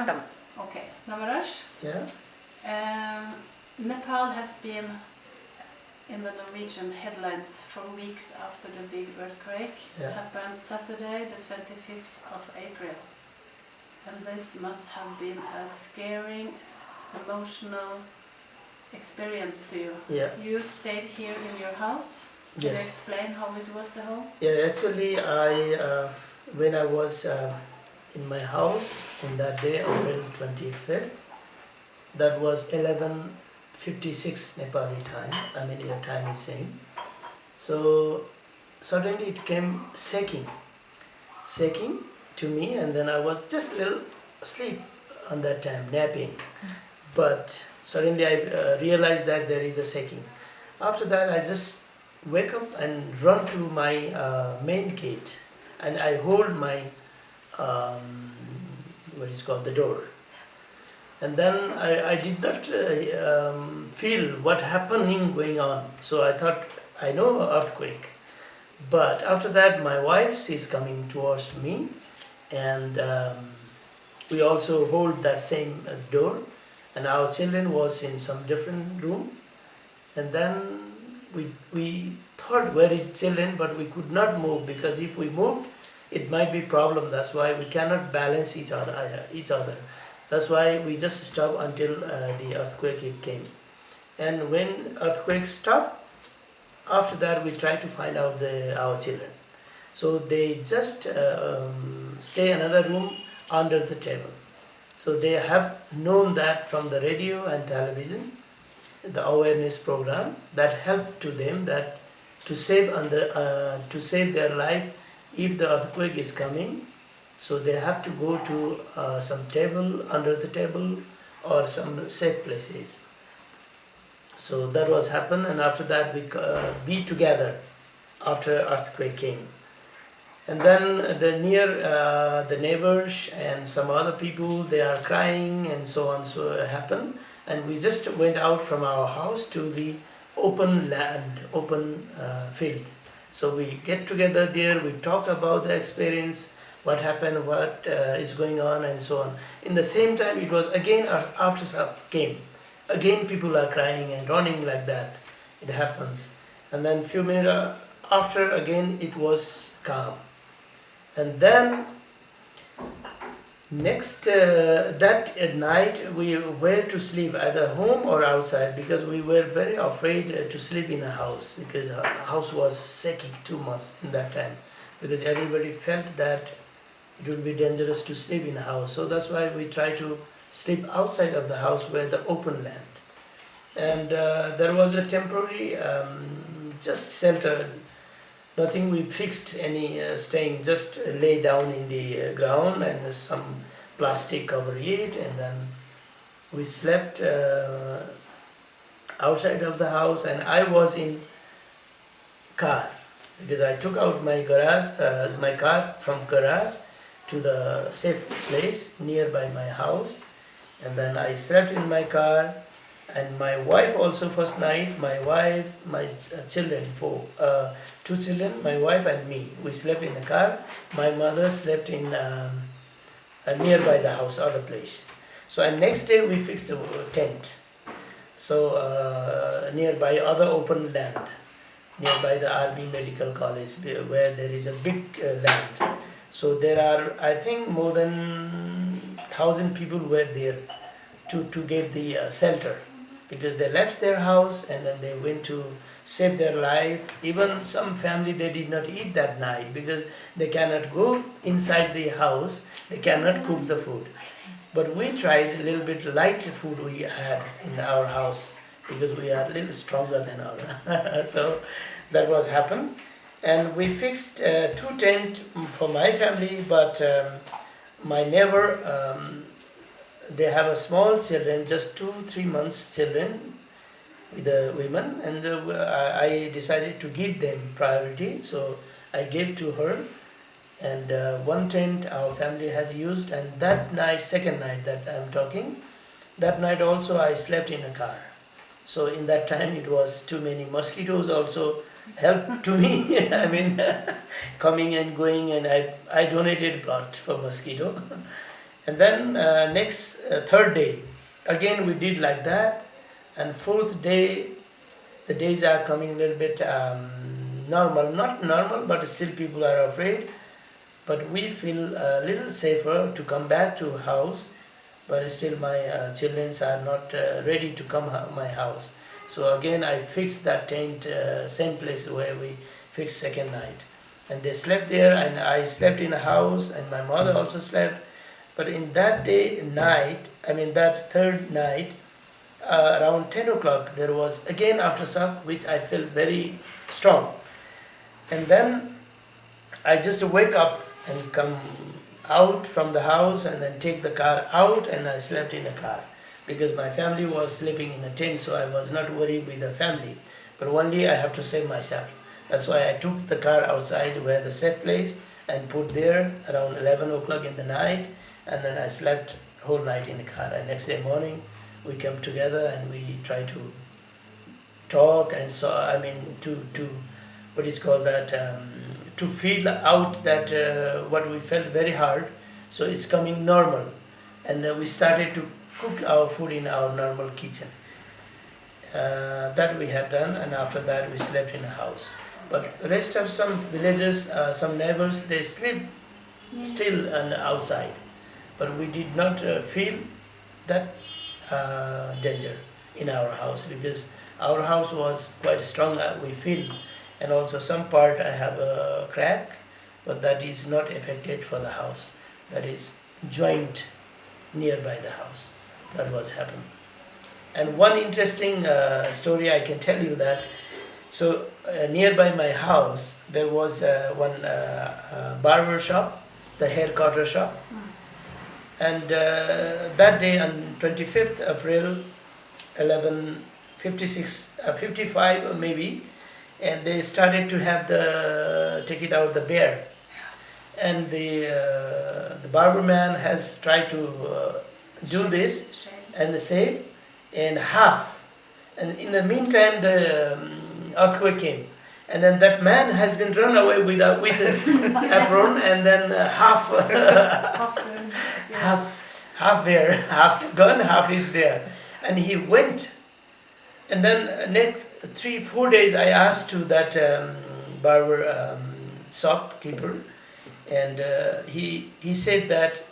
Okay, Namaraj. Yeah. Nepal has been in the Norwegian headlines for weeks after the big earthquake. Yeah. Happened Saturday, the 25th of April. And this must have been a scaring, emotional experience to you. Yeah. You stayed here in your house. Can you Yes. explain how it was the home? Yeah. Actually, when I was in my house in that day, April 25th, that was 11:56 Nepali time. I mean, your time is same. So suddenly it came shaking to me, and then I was just a little asleep on that time, napping. But suddenly I realized that there is a shaking. After that, I just wake up and run to my main gate, and I hold my what is called the door. And then I did not feel what happening going on. So I thought I know earthquake. But after that, my wife, she's coming towards me, and we also hold that same door, and our children was in some different room, and then we thought where is children, but we could not move, because if we moved, it might be problem. That's why we cannot balance each other. That's why we just stop until the earthquake came. And when earthquake stopped, after that we try to find out our children. So they just stay another room under the table. So they have known that from the radio and television, the awareness program that helped to them that to save their life if the earthquake is coming. So they have to go to some table, under the table, or some safe places. So that was happened, and after that we be together after earthquake came. And then the neighbors and some other people, they are crying and so on. So it happened, and we just went out from our house to the open land, open field. So we get together there, we talk about the experience, what happened, what is going on, and so on. In the same time, it was again aftershock came. Again, people are crying and running like that. It happens, and then few minutes after, again it was calm. And then next that at night we were to sleep either home or outside, because we were very afraid to sleep in a house, because our house was shaking too much in that time, because everybody felt that it would be dangerous to sleep in a house. So that's why we try to sleep outside of the house, where the open land. And there was a temporary just shelter. Nothing we fixed any staying, just lay down in the ground, and some plastic cover it, and then we slept outside of the house. And I was in car, because I took out my my car from garage to the safe place nearby my house, and then I slept in my car. And my wife also, first night, my wife, my children, two children, my wife and me, we slept in the car. My mother slept in nearby the house, other place. So and next day we fixed a tent. So nearby other open land, nearby the Army Medical College, where there is a big land. So there are, I think, more than 1,000 people were there to get the shelter, because they left their house and then they went to save their life. Even some family, they did not eat that night, because they cannot go inside the house, they cannot cook the food. But we tried a little bit light food we had in our house, because we are a little stronger than others. So that was happened. And we fixed two tents for my family, but my neighbor, they have a small children, just 2-3 months children with the women, and I decided to give them priority, so I gave to her. And one tent our family has used, and that night, second night that I'm talking, that night also I slept in a car. So in that time it was too many mosquitoes also helped to me. I mean, coming and going, and I donated blood for mosquito. And then third day, again we did like that. And fourth day, the days are coming a little bit normal, not normal, but still people are afraid. But we feel a little safer to come back to house. But still my children are not ready to come my house. So again I fixed that tent, same place where we fixed second night. And they slept there, and I slept in a house, and my mother also slept. But in that that third night, around 10 o'clock, there was again aftershock, which I felt very strong. And then I just wake up and come out from the house and then take the car out, and I slept in a car because my family was sleeping in a tent, so I was not worried with the family. But only I have to save myself. That's why I took the car outside where the set place and put there around 11 o'clock in the night, and then I slept whole night in the car. And next day morning we come together and we try to talk and to what is called that to feel out that what we felt very hard, so it's coming normal. And we started to cook our food in our normal kitchen. That we have done, and after that we slept in a house. But rest of some villages, some neighbors, they sleep still and outside. But we did not feel that danger in our house, because our house was quite strong, we feel. And also some part I have a crack, but that is not affected for the house. That is joint nearby the house. That was happened. And one interesting story I can tell you that. So nearby my house there was one barber shop, the hair cutter shop. And that day on 25th April 11:55 or maybe, and they started to have take it out the bear. And the barber man has tried to do this and save and half. And in the meantime the earthquake came, and then that man has been run away with apron, and then half half there, half gone, half is there. And he went, and then next 3-4 days I asked to that barber shopkeeper, and he said that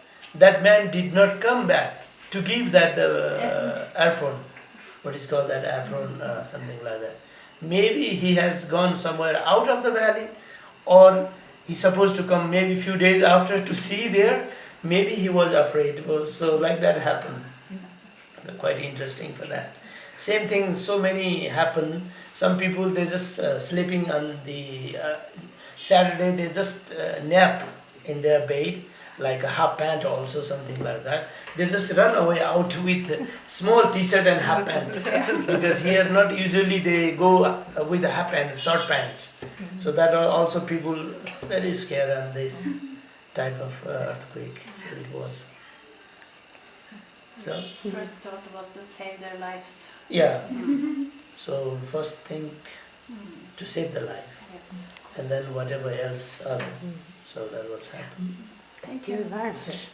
man did not come back to give that apron, what is called that apron, something like that. Maybe he has gone somewhere out of the valley, or he's supposed to come maybe few days after to see there. Maybe he was afraid. So like that happened. Quite interesting for that. Same thing, so many happen. Some people, they just sleeping on the Saturday, they just nap in their bed, like a half pant also, something like that. They just run away out with small t-shirt and half pant. Because here not usually they go with a half pant, short pant. So that are also people very scared on this type of earthquake. So it was. So first thought was to save their lives. yeah. So first think to save the life, Yes. and then whatever else. So that was happened. Thank you you very much.